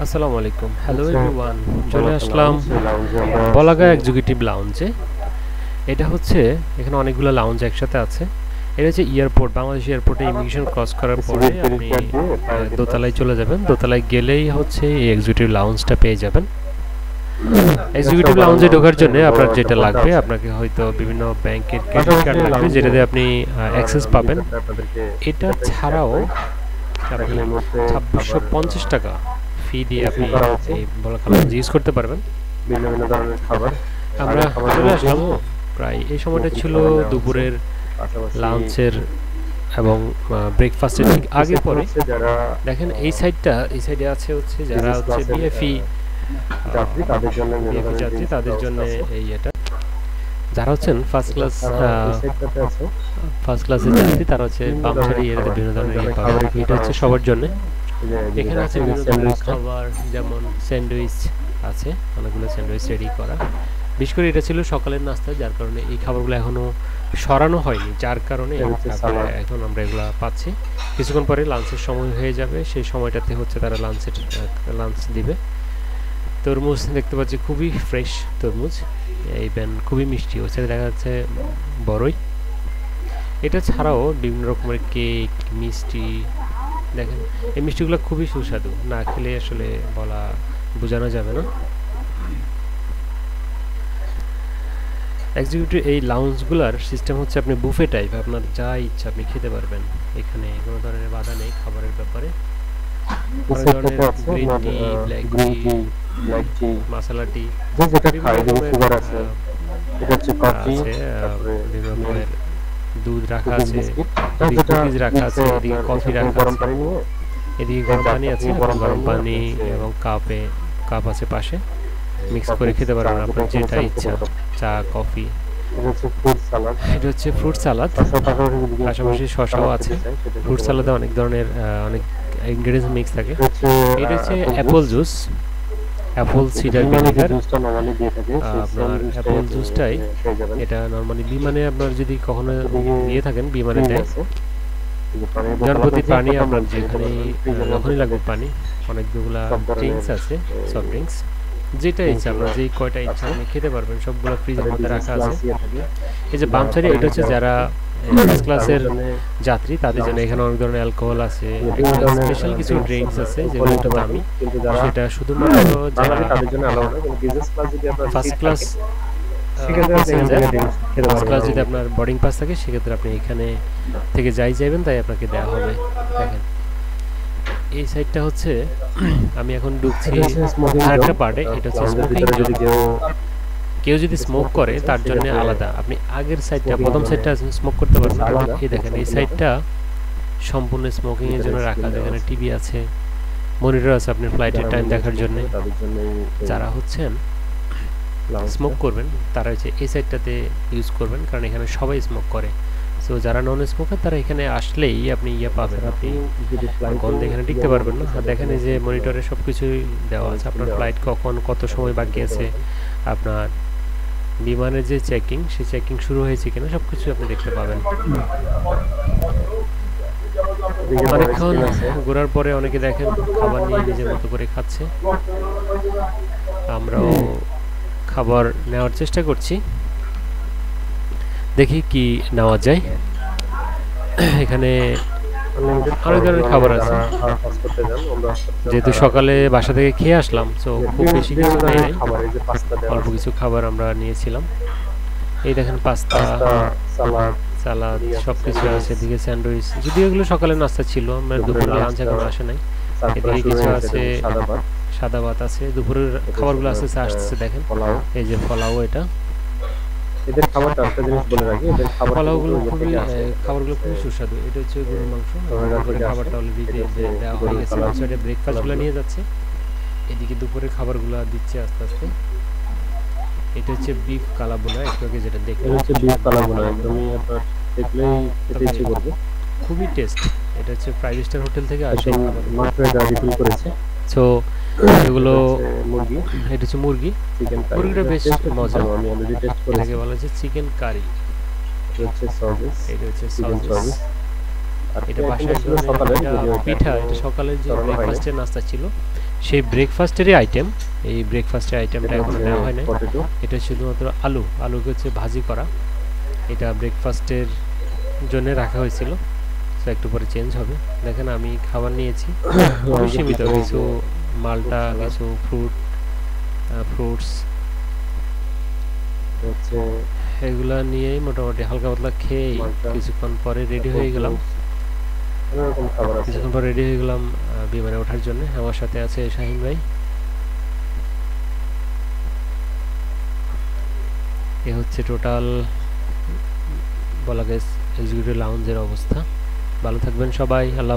আসসালামু আলাইকুম, hello everyone. চলে আসলাম বলাগা এক্সিকিউটিভ লাউঞ্জে। এটা হচ্ছে এখানে অনেকগুলো লাউঞ্জ একসাথে আছে। এটা হচ্ছে এয়ারপোর্ট, বাংলাদেশ এয়ারপোর্টে ইমিগ্রেশন ক্রস করার পরে আপনি দোতলায় চলে যাবেন। দোতলায় গেলেই হচ্ছে এই এক্সিকিউটিভ লাউঞ্জটা পেয়ে যাবেন। এক্সিকিউটিভ লাউঞ্জে ঢোকার জন্য আপনার যেটা লাগবে, আপনাকে হয়তো বিভিন্ন ব্যাংকের ক্রেডিট কার্ড লাগবে, যেটাতে আপনি অ্যাক্সেস পাবেন। এটা ছাড়াও আপনি 2650 টাকা ফি দিয়ে আপনি এই বলাকা লাউঞ্জ ইউজ করতে পারবেন। বিভিন্ন ধরনের খাবার আমরা চলে আসলাম, প্রায় এই সময়টা ছিল দুপুরের লাঞ্চের এবং ব্রেকফাস্টের ঠিক আগে পরে। দেখেন এই সাইডে আছে হচ্ছে যারা হচ্ছে বিএফই যাত্রী, তাদের জন্য এই এটা যারা হচ্ছেন ফার্স্ট ক্লাসের যাত্রী, তারা হচ্ছে বাম সাইডে এর বিভিন্ন ধরনের ইয়ে পাবে। এটা হচ্ছে সবার জন্য। এখানে আছে বিভিন্ন ধরনের খাবার, যেমন স্যান্ডউইচ আছে, অনেকগুলো স্যান্ডউইচ রেডি করা। বিশেষ করে এটা ছিল সকালের নাস্তা, যার কারণে এই খাবারগুলো এখনো সরানো হয়নি, যার কারণে এখন আমরা এগুলো পাচ্ছি। কিছুক্ষণ পরে লাঞ্চের সময় হয়ে যাবে, সেই সময়টাতে হচ্ছে তারা লাঞ্চ দিবে। তরমুজ দেখতে পাচ্ছি, খুবই ফ্রেশ তরমুজ, এই খুবই মিষ্টি হচ্ছে, দেখা যাচ্ছে বড়ই। এটা ছাড়াও বিভিন্ন রকমের কেক, মিষ্টি, দেখেন এই মিষ্টিগুলো খুবই সুস্বাদু, না খেলে আসলে বোঝানো যাবে না। এক্সিকিউটিভ এই লাউঞ্জগুলোর সিস্টেম হচ্ছে আপনি বুফে টাইপ, আপনার যা ইচ্ছা আপনি খেতে পারবেন। এখানে কোনো ধরনের বাধা নেই খাবারের ব্যাপারে। অনেক ধরনের গ্রিন টি, ব্ল্যাক টি, মশলা টি, বিভিন্ন রকমের দুধ রাখা আছে, কুকিজ রাখা আছে, এদিকে কফি রাখা আছে, এদিকে গরম পানি আছে। গরম পানি এবং কাপ আছে পাশে, মিক্স করে খেতে পারবেন আপনার যেটা ইচ্ছা, চা, কফি। এটা হচ্ছে ফ্রুট সালাদ, পাশাপাশি শসাও আছে। ফ্রুট সালাদে অনেক ধরনের অনেক ইনগ্রেডিয়েন্টস মিক্স থাকে। এটা হচ্ছে Apple juice, apple cider vinegar. আপনার অ্যাপল জুসটাই এটা নর্মালি বিমানে আপনার যদি কখনো দিয়ে থাকেন, বিমানে দেয় জনপ্রতি পানি, আপনার যেখানে যখনই লাগবে পানি। অনেকগুলা ড্রিঙ্কস আছে, সফট ড্রিঙ্কস, যেটা ইচ্ছা আপনার যেই কয়টা ইচ্ছা আপনি খেতে পারবেন, সবগুলো ফ্রিজের মধ্যে রাখা আছে। এই যে বাম সাইডে, এটা হচ্ছে যারা ফার্স্ট ক্লাসের যাত্রী, তাদের জন্য এখানে অনেক ধরনের অ্যালকোহল আছে, স্পেশাল কিছু ড্রিঙ্কস আছে যেগুলো একটু দামি, সেটা শুধুমাত্র যারা ফার্স্ট ক্লাস যদি আপনার বোর্ডিং পাস থাকে, সেক্ষেত্রে আপনি এখানে থেকে যাইবেন, তাই আপনাকে দেওয়া হবে। দেখেন এই সাইডটা হচ্ছে আমি এখন ঢুকছি আরেকটা পার্টে। এটা হচ্ছে স্মোকিং। কেউ যদি স্মোক করে তার জন্য আলাদা, আপনি আগের সাইডটা, প্রথম সাইডটা স্মোক করতে পারবেন। এই দেখেন এই সাইডটা সম্পূর্ণ স্মোকিং এর জন্য রাখা, যেখানে টিভি আছে, মনিটর আছে আপনার ফ্লাইটের টাইম দেখার জন্য। যারা হচ্ছেন স্মোক করবেন তারা হচ্ছে এই সাইডটাতে ইউজ করবেন, কারণ এখানে সবাই স্মোক করে। সো যারা নন স্মোকার তারা এখানে আসলেই আপনি পাবেন, আপনি গন্ধ এখানে টিকতে পারবেন না। আর দেখেন এই যে মনিটরে সব কিছুই দেওয়া আছে, আপনার ফ্লাইট কখন, কত সময় বাকি আছে, আপনার বিমানের যে চেকিং, সেই চেকিং শুরু হয়েছে কিনা, সব কিছু আপনি দেখতে পাবেন। অনেকক্ষণ ঘোরার পরে অনেকে দেখেন খাবার নিয়ে নিজের মতো করে খাচ্ছে, আমরাও খাবার নেওয়ার চেষ্টা করছি, দেখি কি নেওয়া যায়। এখানে অনেক ধরনের খাবার আছে, যেহেতু সকালে বাসা থেকে খেয়ে আসলাম, তো খুব বেশি কিছু নেই নাই, অল্প কিছু খাবার আমরা নিয়েছিলাম। এই দেখেন পাস্তা, সালাদ সব কিছু আছে, এদিকে স্যান্ডউইচ, যদিও এগুলো সকালে নাস্তা ছিল, আমরা দুপুরে লাঞ্চ এখনো আসে নাই। এদিকে কিছু আছে, সাদা ভাত আছে, দুপুরের খাবারগুলো আসতেছে দেখেন এই যে পোলাও, এটা এদের খাবারটা একটা জিনিস বলে রাখি, এদের খাবারগুলো খুবই সুস্বাদু। এটা হচ্ছে গরুর মাংস, খাবারটা অলরেডি দেওয়া হয়ে গেছে। সেটা ব্রেকফাস্টগুলো নিয়ে যাচ্ছে, এদিকে দুপুরের খাবারগুলো দিচ্ছে আস্তে আস্তে। এটা হচ্ছে বিফ কালাবোনা, একটু আগে যেটা দেখলেন, হচ্ছে বিফ কালাবোনা, একদমই আপনার দেখলেই খেতে ইচ্ছে করবে, খুবই টেস্ট। এটা হচ্ছে 5 স্টার হোটেল থেকে আসে, মাত্র এটা রিফিল করেছে। সো এগুলো মুরগি, এটা হচ্ছে মুরগি, মুরগিটা বেশ মজা, আমি অলরেডি টেস্ট করেছি। এটাকে বলা হচ্ছে চিকেন কারি, হচ্ছে সসেস, এটা হচ্ছে সসেস। এটা বাসায় সকালে পিঠা, এটা সকালের যে ব্রেকফাস্টের নাস্তা ছিল, সেই ব্রেকফাস্টেরই আইটেম। এই ব্রেকফাস্টের আইটেমটা এখনো নেওয়া হয় না। এটা শুধুমাত্র আলুকে হচ্ছে ভাজি করা। এটা ব্রেকফাস্টের জন্য রাখা হয়েছিল, তো একটু পরে চেঞ্জ হবে। দেখেন আমি খাবার নিয়েছি খুবই সীমিত, কিছু মালটা, কিছু ফ্রুটস এগুলা নিয়েই মোটামুটি হালকা পাতলা খেয়ে কিছুক্ষণ পরে রেডি হয়ে গেলাম বিমানে ওঠার জন্য। আমার সাথে আছে শাহিন ভাই। এ হচ্ছে টোটাল বলা গেছে এক্সিকিউটিভ লাউঞ্জের অবস্থা। ভালো থাকবেন সবাই। আল্লাহ।